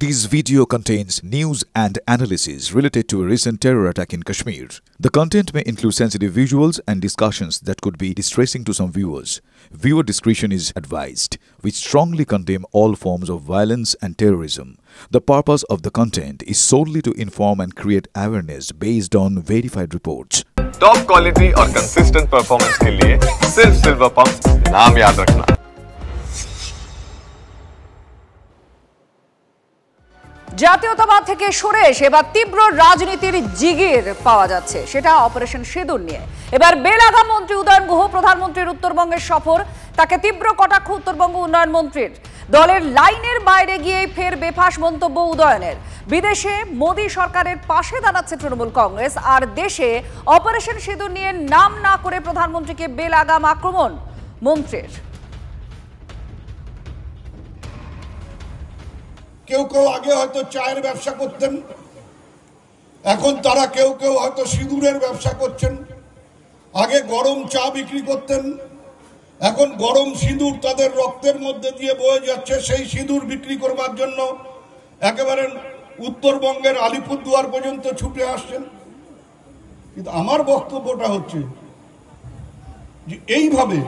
This video contains news and analysis related to a recent terror attack in Kashmir. The content may include sensitive visuals and discussions that could be distressing to some viewers. Viewer discretion is advised. We strongly condemn all forms of violence and terrorism. The purpose of the content is solely to inform and create awareness based on verified reports. Top quality और consistent performance के लिए सिर्फ silver pump नाम याद रखना। জাতীয়তাবাদ থেকে সরে এসে এবার তীব্র রাজনীতির জিগির পাওয়া যাচ্ছে, সেটা অপারেশন সিঁদুর নিয়ে। এবার বেলাগাম মন্ত্রী উদয়ন গুহ প্রধানমন্ত্রীর উত্তরবঙ্গের সফর, তাকে তীব্র কটাক্ষ উত্তরবঙ্গ উন্নয়ন মন্ত্রীর। দলের লাইনের বাইরে গিয়ে ফের বেফাস মন্তব্য উদয়নের। বিদেশে মোদী সরকারের পাশে দাঁড়াচ্ছে তৃণমূল কংগ্রেস, আর দেশে অপারেশন সিঁদুর নিয়ে নাম না করে প্রধানমন্ত্রীকে বেলাগাম আক্রমণ মন্ত্রীর। কেউ কেউ আগে হয়তো চায়ের ব্যবসা করতেন, এখন তারা কেউ কেউ হয়তো সিঁদুরের ব্যবসা করছেন। আগে গরম চা বিক্রি করতেন, এখন গরম সিঁদুর তাদের রক্তের মধ্যে দিয়ে বয়ে যাচ্ছে। সেই সিঁদুর বিক্রি করবার জন্য একেবারে উত্তরবঙ্গের আলিপুরদুয়ার পর্যন্ত ছুটে আসছেন। কিন্তু আমার বক্তব্যটা হচ্ছে যে এইভাবে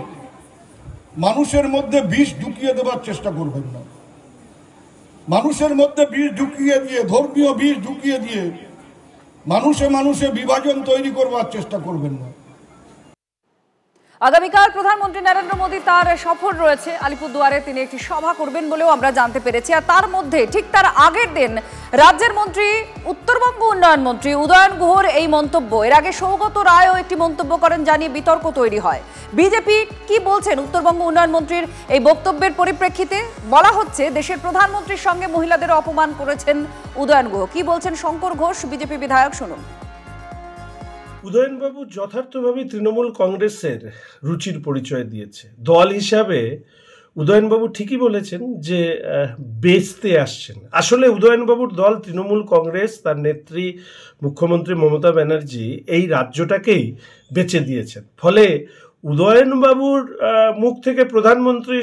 মানুষের মধ্যে বিষ ঢুকিয়ে দেবার চেষ্টা করবেন না। মানুষের মধ্যে বিষ ঢুকিয়ে দিয়ে, ধর্মীয় বিষ ঢুকিয়ে দিয়ে মানুষে মানুষে বিভাজন তৈরি করবার চেষ্টা করবেন না। আগামীকাল প্রধানমন্ত্রী নরেন্দ্র মোদী তার সফর রয়েছে আলিপুরদুয়ারে, তিনি একটি সভা করবেন বলেও আমরা জানতে পেরেছি। আর তার মধ্যে ঠিক তার আগের দিন রাজ্যের মন্ত্রী উত্তরবঙ্গ উন্নয়ন মন্ত্রী উদয়ন গুহর এই মন্তব্য। এর আগে সৌগত রায়ও একটি মন্তব্য করেন, জানিয়ে বিতর্ক তৈরি হয়। বিজেপি কি বলছেন উত্তরবঙ্গ উন্নয়ন মন্ত্রীর এই বক্তব্যের পরিপ্রেক্ষিতে? বলা হচ্ছে দেশের প্রধানমন্ত্রীর সঙ্গে মহিলাদের অপমান করেছেন উদয়ন গুহ। কি বলছেন শঙ্কর ঘোষ, বিজেপি বিধায়ক, শুনুন। উদয়নবাবু যথার্থভাবে তৃণমূল কংগ্রেসের রুচির পরিচয় দিয়েছে। দল হিসাবে উদয়নবাবু ঠিকই বলেছেন যে বেচতে আসছেন। আসলে উদয়নবাবুর দল তৃণমূল কংগ্রেস, তার নেত্রী মুখ্যমন্ত্রী মমতা ব্যানার্জি এই রাজ্যটাকেই বেচে দিয়েছেন। ফলে উদয়নবাবুর মুখ থেকে প্রধানমন্ত্রী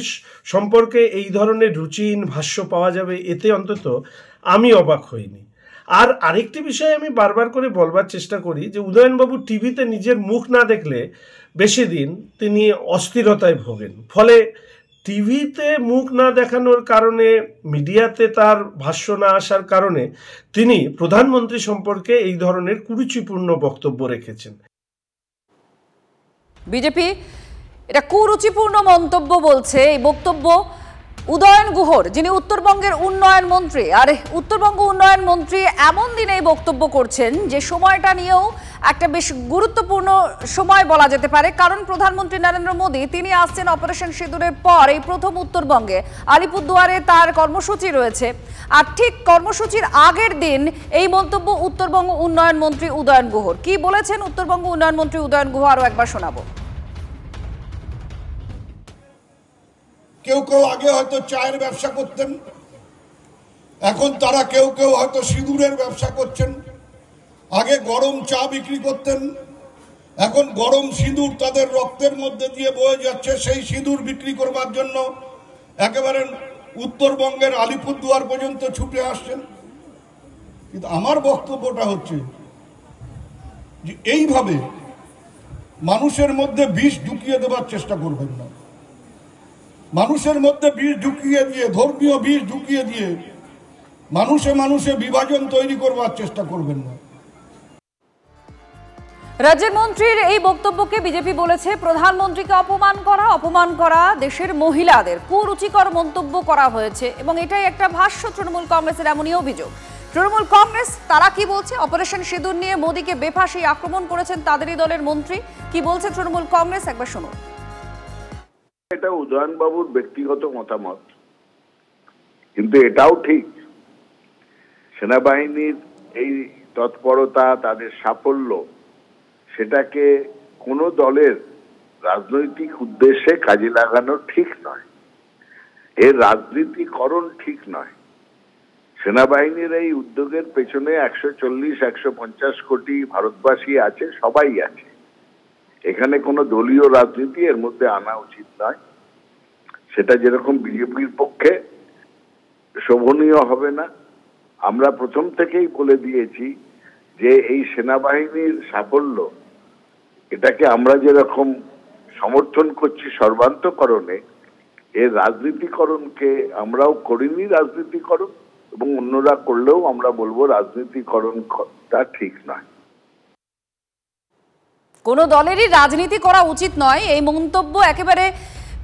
সম্পর্কে এই ধরনের রুচিহীন ভাষ্য পাওয়া যাবে, এতে অন্তত আমি অবাক হইনি। আর আরেকটি বিষয় আমি বারবার করে বলবার চেষ্টা করি যে উদয়নবাবু টিভিতে নিজের মুখ না দেখলে বেশি দিন তিনি অস্থিরতায় ভোগেন। ফলে টিভিতে মুখ না দেখানোর কারণে, মিডিয়াতে তার ভাষ্য না আসার কারণে তিনি প্রধানমন্ত্রী সম্পর্কে এই ধরনের কুরুচিপূর্ণ বক্তব্য রেখেছেন। বিজেপি এটা কুরুচিপূর্ণ মন্তব্য বলছে। এই বক্তব্য উদয়ন গুহর, যিনি উত্তরবঙ্গের উন্নয়ন মন্ত্রী। আর উত্তরবঙ্গ উন্নয়ন মন্ত্রী এমন দিনে এই বক্তব্য করছেন যে সময়টা নিয়েও একটা বেশ গুরুত্বপূর্ণ সময় বলা যেতে পারে, কারণ প্রধানমন্ত্রী নরেন্দ্র মোদী তিনি আসছেন অপারেশন সিঁদুরের পর এই প্রথম উত্তরবঙ্গে। আলিপুরদুয়ারে তার কর্মসূচি রয়েছে, আর ঠিক কর্মসূচির আগের দিন এই মন্তব্য উত্তরবঙ্গ উন্নয়ন মন্ত্রী উদয়ন গুহর। কি বলেছেন উত্তরবঙ্গ উন্নয়ন মন্ত্রী উদয়ন গুহ, আরো একবার শোনাবো। কেউ কেউ আগে হয়তো চায়ের ব্যবসা করতেন, এখন তারা কেউ কেউ হয়তো সিঁদুরের ব্যবসা করছেন। আগে গরম চা বিক্রি করতেন, এখন গরম সিঁদুর তাদের রক্তের মধ্যে দিয়ে বয়ে যাচ্ছে। সেই সিঁদুর বিক্রি করবার জন্য একেবারে উত্তরবঙ্গের আলিপুরদুয়ার পর্যন্ত ছুটে আসছেন। কিন্তু আমার বক্তব্যটা হচ্ছে যে এইভাবে মানুষের মধ্যে বিষ ঢুকিয়ে দেবার চেষ্টা করবেন না। মানুষের মধ্যে বিষ ঢুকিয়ে দিয়ে, ধর্মীয় বিষ ঢুকিয়ে দিয়ে মানুষে মানুষে বিভাজন তৈরি করবার চেষ্টা করবেন না। রাজ্যের মন্ত্রীর এই বক্তব্যকে বিজেপি বলেছে প্রধানমন্ত্রীকে অপমান করা, দেশের মহিলাদের কুরুচিকর মন্তব্য করা হয়েছে, এবং এটাই একটা ভাষ্য তৃণমূল কংগ্রেসের, এমনই অভিযোগ। তৃণমূল কংগ্রেস তারা কি বলছে? অপারেশন সিঁদুর নিয়ে মোদীকে বেফাঁসি আক্রমণ করেছেন তাদেরই দলের মন্ত্রী। কি বলছে তৃণমূল কংগ্রেস, একবার শুনুন। এটা উদয়নবাবুর ব্যক্তিগত মতামত, কিন্তু এটাও ঠিক সেনাবাহিনীর এই তৎপরতা, তাদের সাফল্য, সেটাকে কোনো দলের রাজনৈতিক উদ্দেশ্যে কাজে লাগানো ঠিক নয়। এর রাজনীতিকরণ ঠিক নয়। সেনাবাহিনীর এই উদ্যোগের পেছনে 140-150 কোটি ভারতবাসী আছে, সবাই আছে। এখানে কোনো দলীয় রাজনীতি এর মধ্যে আনা উচিত নয়। সেটা যেরকম বিজেপির পক্ষে শোভনীয় হবে না, আমরা প্রথম থেকেই বলে দিয়েছি যে এই সেনাবাহিনীর সাফল্য, এটাকে আমরা যেরকম সমর্থন করছি সর্বান্তকরণে, এর রাজনীতিকরণকে আমরাও করিনি রাজনীতিকরণ, এবং অন্যরা করলেও আমরা বলবো রাজনীতিকরণটা ঠিক নয়। কোনো দলেরই রাজনীতি করা উচিত নয়, এই মন্তব্য একেবারে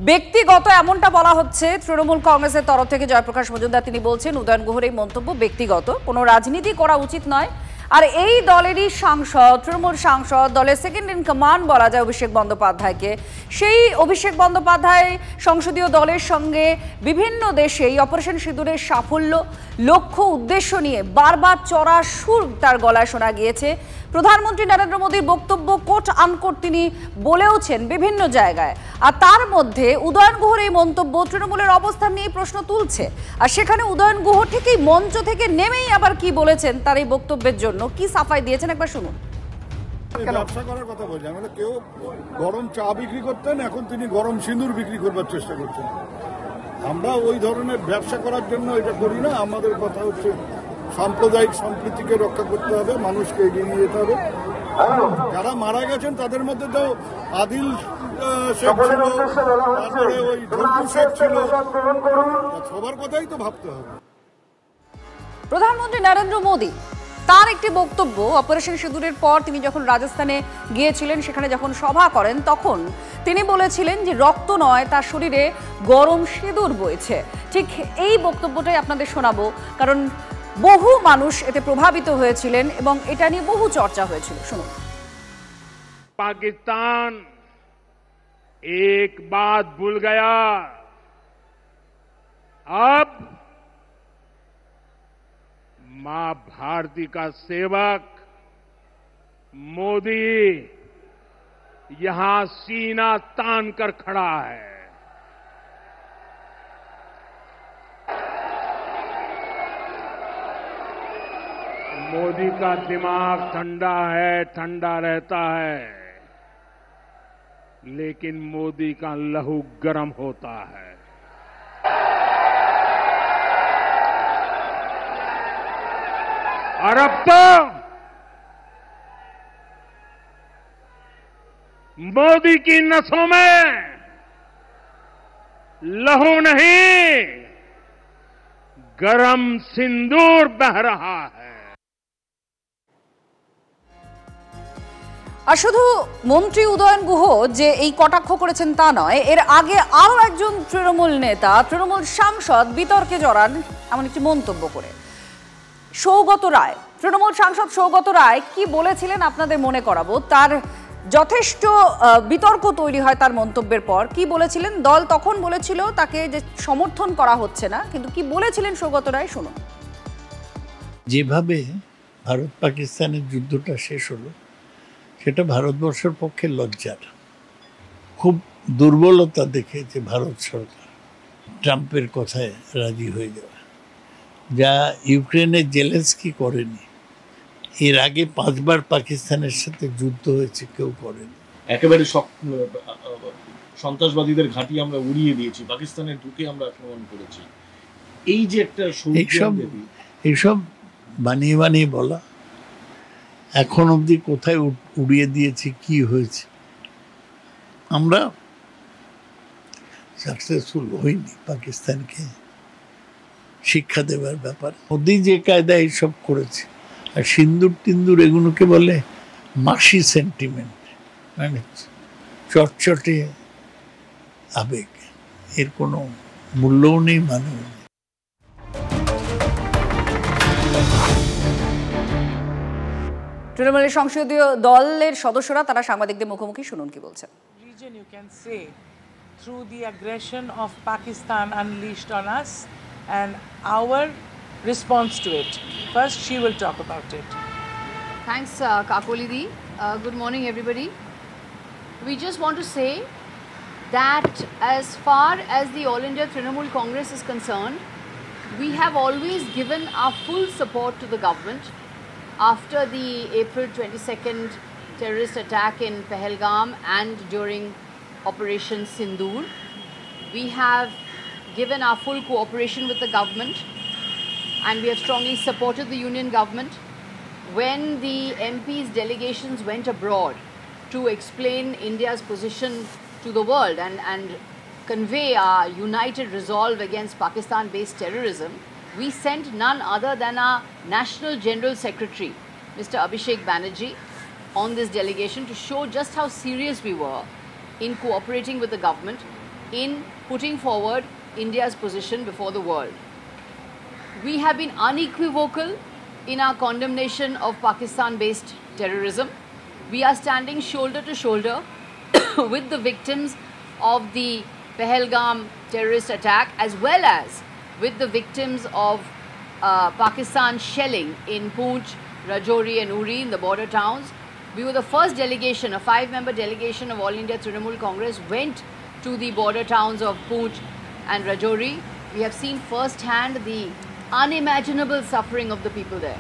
ব্যক্তিগত এমনটা বলা হচ্ছে তৃণমূল কংগ্রেসের তরফ থেকে। জয়প্রকাশ মজুমদার তিনি বলছেন উদয়ন গুহর এই মন্তব্য ব্যক্তিগত, কোনো রাজনীতি করা উচিত নয়। আর এই দলেরই সাংসদ, তৃণমূল সাংসদ, দলের সেকেন্ড ইন কমান্ড বলা যায় অভিষেক বন্দ্যোপাধ্যায়কে, সেই অভিষেক বন্দ্যোপাধ্যায় সংসদীয় দলের সঙ্গে বিভিন্ন দেশে এই অপারেশন সিঁদুরের সাফল্য, লক্ষ্য, উদ্দেশ্য নিয়ে বারবার চড়া সুর তার গলায় শোনা গিয়েছে। প্রধানমন্ত্রী নরেন্দ্র মোদীর বক্তব্য কোট আনকোট তিনি বলেওছেন বিভিন্ন জায়গায়, আর তার মধ্যে উদয়ন গুহর এই মন্তব্য তৃণমূলের অবস্থান নিয়ে প্রশ্ন তুলছে। আর সেখানে উদয়ন গুহ ঠিকই মঞ্চ থেকে নেমেই আবার কি বলেছেন তার এই বক্তব্যের জন্য, কি সাফাই দিয়েছেন একবার শুনুন। ব্যবসা করার কথা বলছেন, মানে কেউ গরম চা বিক্রি করতেন, এখন তিনি গরম সিঁদুর বিক্রি করবার চেষ্টা করছেন। আমরা ওই ধরনের ব্যবসা করার জন্য এটা করি না। আমাদের কথা হচ্ছে সাম্প্রদায়িক সম্প্রীতিকে রক্ষা করতে হবে, মানুষকে এগিয়ে নিয়ে যেতে হবে। যারা মারা গেছেন তাদের মধ্যে তো আদিল শেখ ছিল, তারপরে ওই ঢুকু শেখ ছিল, সবার কথাই তো ভাবতে হবে। প্রধানমন্ত্রী নরেন্দ্র মোদী তার একটি বক্তব্য অপারেশন সিঁদুরের পর তিনি যখন রাজস্থানে গিয়েছিলেন, সেখানে যখন সভা করেন, তখন তিনি বলেছিলেন যে রক্ত নয়, তার শরীরে গরম সিঁদুর বইছে। ঠিক এই বক্তব্যটাই আপনাদের শোনাবো, কারণ বহু মানুষ এতে প্রভাবিত হয়েছিলেন এবং এটা নিয়ে বহু চর্চা হয়েছিল। শুনুন। पाकिस्तान एक बात भूल गया, अब मां भारती का सेवक मोदी यहां सीना तान कर खड़ा है। मोदी का दिमाग ठंडा है, ठंडा रहता है, लेकिन मोदी का लहू गर्म होता है। और अब तो मोदी की नसों में लहू नहीं, गरम सिंदूर बह रहा है। আর শুধু মন্ত্রী উদয়ন গুহ যে এই কটাক্ষ করেছেন তা নয়, এর আগে আরও একজন তৃণমূল নেতা, তৃণমূল সাংসদ বিতর্কে জড়ান এমন একটি মন্তব্য করে। সৌগত রায়, তৃণমূল সাংসদ সৌগত রায় কি বলেছিলেন আপনাদের মনে করাবো। তার যথেষ্ট বিতর্ক তৈরি হয় তার মন্তব্যের পর। কি বলেছিলেন? দল তখন বলেছিল তাকে যে সমর্থন করা হচ্ছে না, কিন্তু কি বলেছিলেন সৌগত রায় শুনুন। যেভাবে ভারত পাকিস্তানের যুদ্ধটা শেষ হলো, সেটা ভারতবর্ষের পক্ষে লজ্জার। খুব দুর্বলতা দেখে যে ভারত সরকার ট্রাম্পের কথায় রাজি হয়ে যাওয়া, যা ইউক্রেনের জেলেনস্কি করেনি। এর আগে 5 বার পাকিস্তানের সাথে যুদ্ধ হয়েছে, কেউ করেনি। একেবারে সন্ত্রাসবাদীদের ঘাঁটি আমরা উড়িয়ে দিয়েছি, পাকিস্তানে ঢুকে আমরা আক্রমণ করেছি। এই যে একটা এইসব বানিয়ে বানিয়ে বলা, এখন অবধি কোথায় উড়িয়ে দিয়েছি, কি হয়েছে, আমরা সাকসেসফুল হইনি পাকিস্তানকে শিক্ষা দেওয়ার ব্যাপারে। মোদি যে কায়দায় এইসব করেছে, আর সিন্দুর টিন্দুর এগুলোকে বলে মাসি সেন্টিমেন্ট, মানে চটচটে আবেগ, এর কোনো মূল্যও নেই, মানেও নেই। তৃণমূলের সংসদীয় দলের সদস্যরা তারা সাংবাদিকদের মুখোমুখি, শুনুন কি বলছেন। Region, you can say, through the aggression of Pakistan unleashed on us and our response to it. First, she will talk about it. Thanks, Kakolidi. Good morning, everybody. We just want to say that as far as the All India Trinamool Congress is concerned, we have always given our full support to the government after the April 22nd terrorist attack in Pahalgam and during Operation Sindoor. We have given our full cooperation with the government, and we have strongly supported the union government. When the MPs' delegations went abroad to explain India's position to the world and convey our united resolve against Pakistan-based terrorism, we sent none other than our National General Secretary, Mr. Abhishek Banerjee, on this delegation to show just how serious we were in cooperating with the government in putting forward India's position before the world. We have been unequivocal in our condemnation of Pakistan-based terrorism. We are standing shoulder to shoulder with the victims of the Pahalgam terrorist attack, as well as with the victims of Pakistan shelling in Poonch, Rajouri and Uri in the border towns. We were the first delegation, a 5-member delegation of All India Trinamool Congress went to the border towns of Poonch and Rajouri. We have seen firsthand the unimaginable suffering of the people there.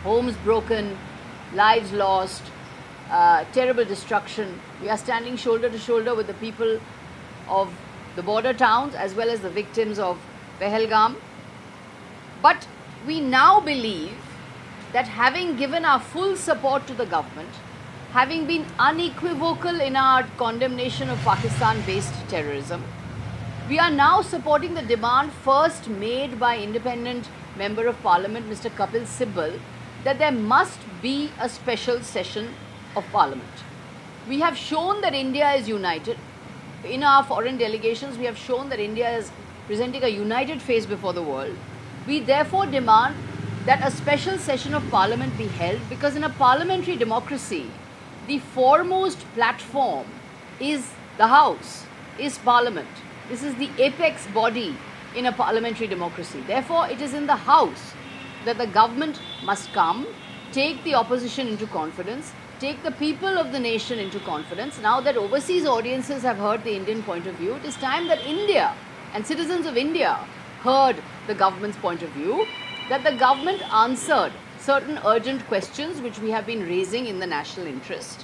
Homes broken, lives lost, terrible destruction. We are standing shoulder to shoulder with the people of the border towns as well as the victims of Pahalgam. But we now believe that having given our full support to the government, having been unequivocal in our condemnation of Pakistan-based terrorism, we are now supporting the demand first made by independent Member of Parliament, Mr. Kapil Sibal, that there must be a special session of Parliament. We have shown that India is united. In our foreign delegations, we have shown that India is presenting a united face before the world. We therefore demand that a special session of Parliament be held, because in a parliamentary democracy, the foremost platform is the House, is Parliament. This is the apex body in a parliamentary democracy. Therefore, it is in the House that the government must come, take the opposition into confidence, take the people of the nation into confidence. Now that overseas audiences have heard the Indian point of view, it is time that India and citizens of India heard the government's point of view, that the government answered certain urgent questions which we have been raising in the national interest.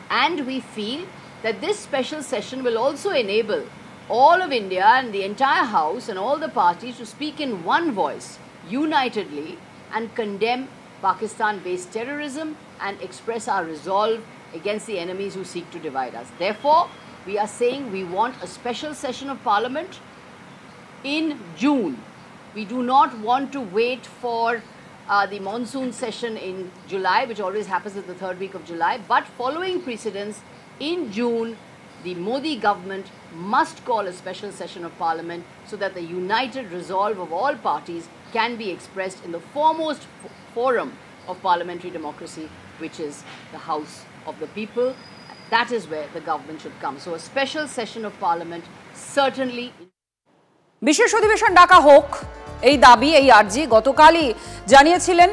And we feel that this special session will also enable all of India and the entire House and all the parties to speak in one voice, unitedly, and condemn Pakistan-based terrorism and express our resolve against the enemies who seek to divide us. Therefore, we are saying we want a special session of Parliament in June. We do not want to wait for the monsoon session in July, which always happens in the 3rd week of July, but following precedence, in June, the Modi government must call a special session of Parliament so that the united resolve of all parties can be expressed in the foremost forum of parliamentary democracy, which is the House of the People. That is where the government should come. So a special session of Parliament certainly. বিশেষ অধিবেশন ডাকা হোক, এই দাবি, এই আর্জি গতকালই জানিয়েছিলেন।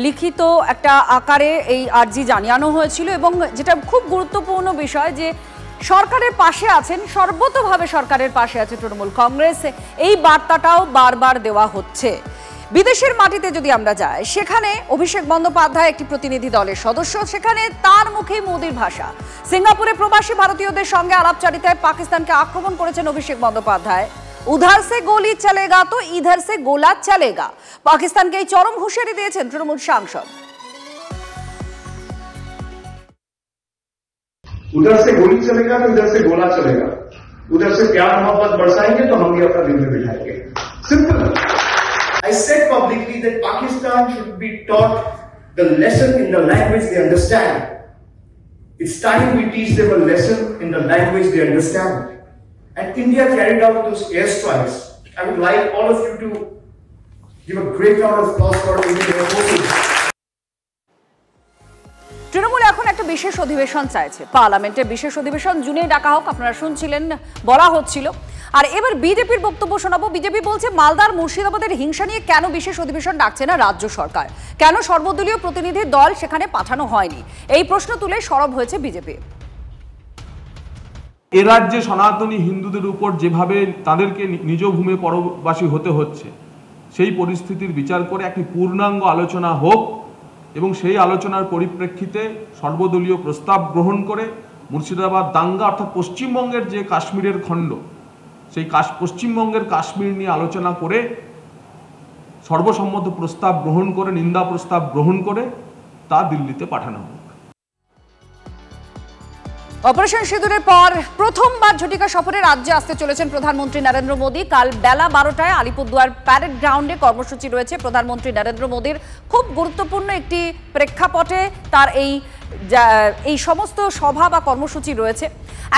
লিখিত একটা আকারে এই আর্জি জানানো হয়েছিল এবং যেটা খুব গুরুত্বপূর্ণ বিষয় যে সরকারের পাশে আছেন, সর্বতোভাবে সরকারের পাশে আছে তৃণমূল কংগ্রেস, এই বার্তাটাও বারবার দেওয়া হচ্ছে। বিদেশের মাটিতে যদি আমরা যাই, সেখানে অভিষেক বন্দ্যোপাধ্যায় একটি প্রতিনিধি দলের সদস্য, সেখানে তার মুখে মোদির ভাষা। সিঙ্গাপুরে প্রবাসী ভারতীয়দের সঙ্গে আলাপচারিতায় পাকিস্তানকে আক্রমণ করেছেন অভিষেক বন্দ্যোপাধ্যায়। উধার সে গোলি চলেগা তো ইধার সে গোলা চলেগা, পাকিস্তানকে এই চরম হুঁশিয়ারি দিয়েছেন তৃণমূল সাংসদ। उधर से गोली चलेगा तो इधर से गोला चलेगा, उधर से प्यार मोहब्बत बरसाएंगे तो हम भी अपना दिल में बिठाएंगे। Simple. I said publicly that Pakistan should be taught the lesson in the language they understand. It's time we teach them a lesson in the language they understand. And India carried out those airstrikes. I would like all of you to give a great round of applause for Indian Air Forces. Trinamool এখন একটা বিশেষ অধিবেশন চাইছে, পার্লামেন্টের বিশেষ অধিবেশন জুনে ডাকা হোক, আপনারা শুনছিলেন বলা হচ্ছিল। আর এবার বিজেপির বক্তব্য শোনাবো। বিজেপি বলছে মালদার মুর্শিদাবাদের হিংসা নিয়ে কেন বিশেষ অধিবেশন ডাকছে না রাজ্য সরকার, কেন সর্বদলীয় প্রতিনিধি দল সেখানে পাঠানো হয়নি, এই প্রশ্ন তুলে সরব হয়েছে বিজেপি। এ রাজ্যে সনাতনী হিন্দুদের উপর যেভাবে তাদেরকে নিজ ভূমে পরবাসী হতে হচ্ছে, সেই পরিস্থিতির বিচার করে একটি পূর্ণাঙ্গ আলোচনা হোক এবং সেই আলোচনার পরিপ্রেক্ষিতে সর্বদলীয় প্রস্তাব গ্রহণ করে মুর্শিদাবাদ দাঙ্গা অর্থাৎ পশ্চিমবঙ্গের যে কাশ্মীরের খণ্ড, সেই পশ্চিমবঙ্গের কাশ্মীর নিয়ে আলোচনা করে সর্বসম্মত প্রস্তাব গ্রহণ করে, নিন্দা প্রস্তাব গ্রহণ করে তা দিল্লিতে পাঠানো হোক। অপারেশন সিঁদুরের পর প্রথমবার ঝটিকা সফরে রাজ্যে আসতে চলেছেন প্রধানমন্ত্রী নরেন্দ্র মোদী। কাল বেলা 12টায় আলিপুরদুয়ার প্যারেড গ্রাউন্ডে কর্মসূচি রয়েছে প্রধানমন্ত্রী নরেন্দ্র মোদীর। খুব গুরুত্বপূর্ণ একটি প্রেক্ষাপটে তার এই সমস্ত সভা বা কর্মসূচি রয়েছে।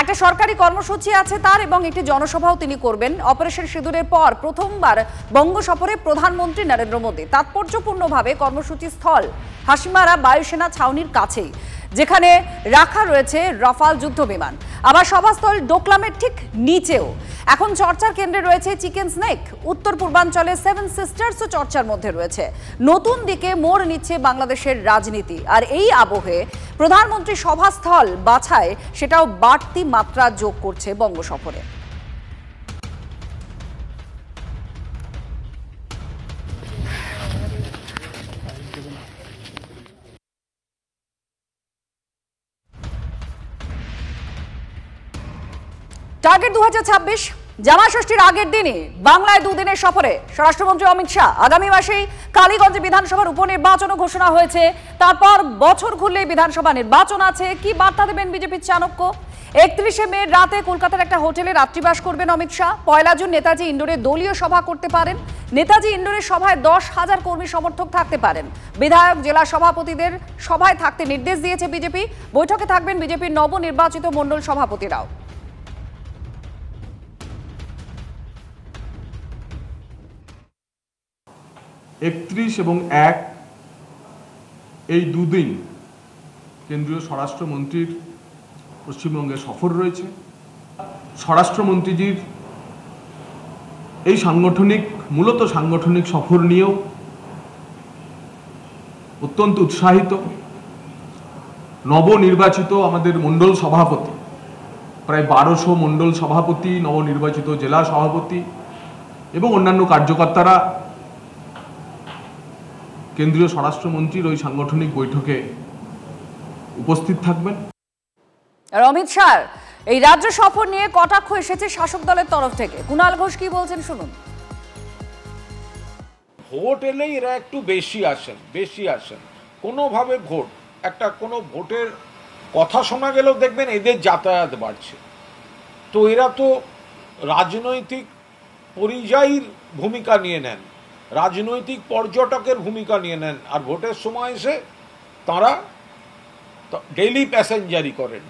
একটা সরকারি কর্মসূচি আছে তার, এবং একটি জনসভাও তিনি করবেন। অপারেশন সিঁদুরের পর প্রথমবার বঙ্গ সফরে প্রধানমন্ত্রী নরেন্দ্র মোদী। তাৎপর্যপূর্ণভাবে কর্মসূচি স্থল হাসিমারা বায়ুসেনা ছাউনির কাছেই, যেখানে রাখা রয়েছে রাফাল যুদ্ধ বিমান। আবার সভাস্থল ডোকলামের ঠিক নিচেও। এখন চর্চার কেন্দ্রে রয়েছে চিকেন স্নেক। উত্তর পূর্বাঞ্চলে সেভেন সিস্টার্সও চর্চার মধ্যে রয়েছে। নতুন দিকে মোড় নিচ্ছে বাংলাদেশের রাজনীতি, আর এই আবহে প্রধানমন্ত্রী সভাস্থল বাছায় সেটাও বাড়তি মাত্রা যোগ করছে বঙ্গ সফরে। টার্গেট 2026, জামা ষষ্ঠীর আগের দিনে বাংলায় দুদিনের সফরে স্বরাষ্ট্রমন্ত্রী অমিত শাহ। আগামী মাসেই কালীগঞ্জে বিধানসভার উপনির্বাচনও ঘোষণা হয়েছে। তারপর বছর ঘুরলেই বিধানসভা নির্বাচন আছে। কি বার্তা দেবেন বিজেপির চাণক্য? 31শে মে রাতে কলকাতার একটা হোটেলে রাত্রিবাস করবেন অমিত শাহ। 1 জুন নেতাজি ইন্ডোরে দলীয় সভা করতে পারেন। নেতাজি ইন্ডোরের সভায় 10,000 কর্মী সমর্থক থাকতে পারেন। বিধায়ক, জেলা সভাপতিদের সভায় থাকতে নির্দেশ দিয়েছে বিজেপি। বৈঠকে থাকবেন বিজেপির নবনির্বাচিত মণ্ডল সভাপতিরাও। একত্রিশ এবং 1 এই দুদিন কেন্দ্রীয় স্বরাষ্ট্রমন্ত্রীর পশ্চিমবঙ্গে সফর রয়েছে। স্বরাষ্ট্রমন্ত্রীজির এই মূলত সাংগঠনিক সফর নিয়েও অত্যন্ত উৎসাহিত নবনির্বাচিত আমাদের মণ্ডল সভাপতি, প্রায় 1200 মণ্ডল সভাপতি, নবনির্বাচিত জেলা সভাপতি এবং অন্যান্য কার্যকর্তারা কেন্দ্রীয় স্বরাষ্ট্রমন্ত্রীর ওই সাংগঠনিক বৈঠকে উপস্থিত থাকবেন। আর অমিত শাহ এই রাজ্য সফর নিয়ে কটাক্ষ এসেছে শাসক দলের তরফ থেকে। কুণাল ঘোষ কি বলছেন শুনুন। ভোট এলেই এরা একটু বেশি আসেন কোনোভাবে কোনো ভোটের কথা শোনা গেলেও দেখবেন এদের যাতায়াত বাড়ছে। তো এরা তো রাজনৈতিক পরিযায়ীর ভূমিকা নিয়ে নেন, রাজনৈতিক পর্যটকের ভূমিকা নিয়ে নেন, আর ভোটের সময় এসে তারা ডেইলি প্যাসেঞ্জারি করেন।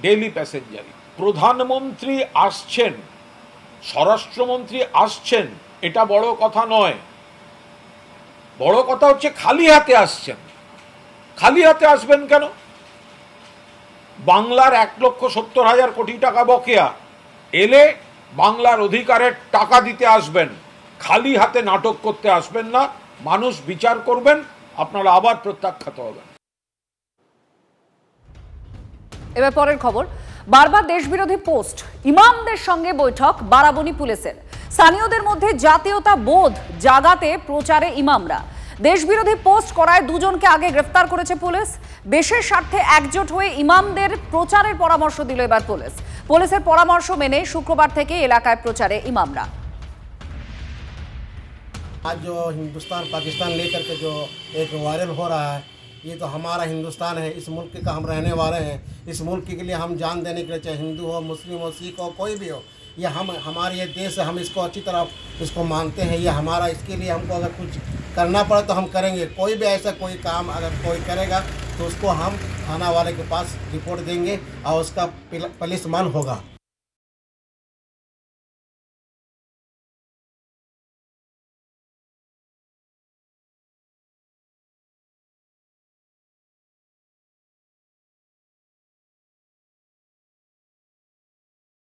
প্রধানমন্ত্রী আসছেন, স্বরাষ্ট্রমন্ত্রী আসছেন, এটা বড় কথা নয়। বড় কথা হচ্ছে খালি হাতে আসছেন। খালি হাতে আসবেন কেন? বাংলার 1,70,000 কোটি টাকা বকেয়া, এলে বাংলার অধিকারের টাকা দিতে আসবেন। খালি হাতে নাটক করতে আসবেন না। মানুষ বিচার করবেন, আপনারা আবার প্রত্যাখ্যাত হবেন। এবার পরের খবর। বারবার দেশবিরোধী পোস্ট, ইমামদের সঙ্গে বৈঠক বারাবণী পুলিশের। স্থানীয়দের মধ্যে জাতীয়তা বোধ জাগাতে প্রচারে ইমামরা। দেশবিরোধী পোস্ট করায় 2 জনকে আগে গ্রেফতার করেছে পুলিশ। দেশের স্বার্থে একজোট হয়ে ইমামদের প্রচারের পরামর্শ দিল এবার পুলিশ। পুলিশের পরামর্শ মেনে শুক্রবার থেকে এলাকায় প্রচারে ইমামরা। आज जो हिंदुस्तान पाकिस्तान लेकर के जो एक वायरल हो रहा है, ये तो हमारा हिंदुस्तान है, इस मुल्क का हम रहने वाले हैं। इस मुल्क के लिए हम जान देने के लिए, चाहे हिंदू हो, मुस्लिम हो, सिख हो, कोई भी हो, ये हमारे ये देश है, हम इसको अच्छी तरह इसको मानते हैं। ये हमारा, इसके लिए हमको अगर कुछ करना पड़े तो हम करेंगे। कोई भी ऐसा कोई काम अगर कोई करेगा तो उसको हम थाना वाले के पास रिपोर्ट देंगे और उसका पुलिस मान होगा।